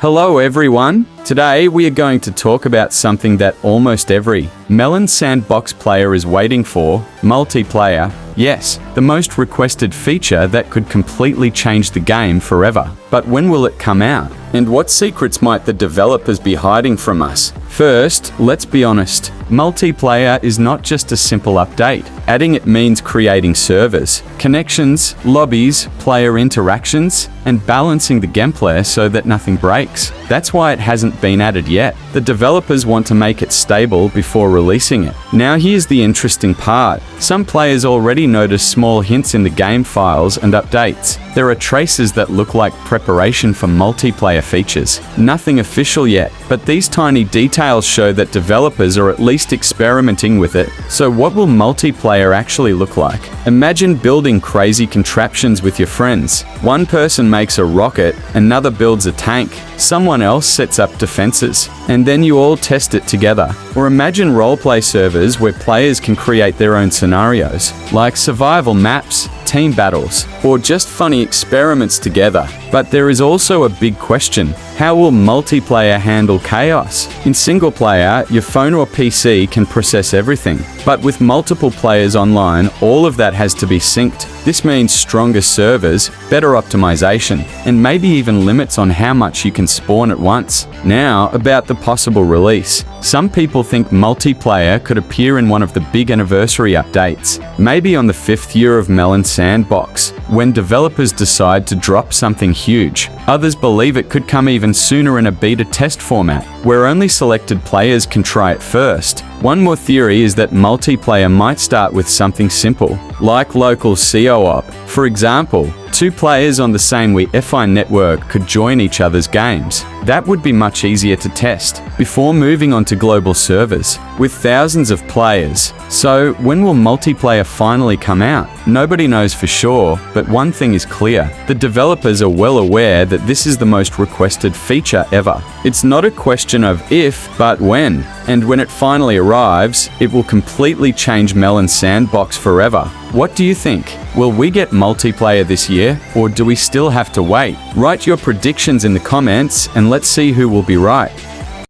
Hello everyone! Today we are going to talk about something that almost every Melon Sandbox player is waiting for: multiplayer. Yes, the most requested feature that could completely change the game forever. But when will it come out? And what secrets might the developers be hiding from us? First, let's be honest. Multiplayer is not just a simple update. Adding it means creating servers, connections, lobbies, player interactions, and balancing the gameplay so that nothing breaks. That's why it hasn't been added yet. The developers want to make it stable before releasing it. Now here's the interesting part. Some players already notice small hints in the game files and updates. There are traces that look like preparation for multiplayer features. Nothing official yet, but these tiny details show that developers are at least experimenting with it. So what will multiplayer actually look like? Imagine building crazy contraptions with your friends. One person makes a rocket, another builds a tank, someone else sets up defenses, and then you all test it together. Or imagine roleplay servers where players can create their own scenarios, like survival maps, team battles, or just funny experiments together. But there is also a big question. How will multiplayer handle chaos? In single player, your phone or PC can process everything. But with multiple players online, all of that has to be synced. This means stronger servers, better optimization, and maybe even limits on how much you can spawn at once. Now, about the possible release. Some people think multiplayer could appear in one of the big anniversary updates, maybe on the 5th year of Melon Sandbox, when developers decide to drop something huge. Others believe it could come even sooner in a beta test format, where only selected players can try it first. One more theory is that multiplayer might start with something simple, like local co-op. For example, two players on the same Wi-Fi network could join each other's games. That would be much easier to test, before moving on to global servers, with thousands of players. So, when will multiplayer finally come out? Nobody knows for sure, but one thing is clear. The developers are well aware that this is the most requested feature ever. It's not a question of if, but when. And when it finally arrives, it will completely change Melon Sandbox forever. What do you think? Will we get multiplayer this year, or do we still have to wait? Write your predictions in the comments and let's see who will be right.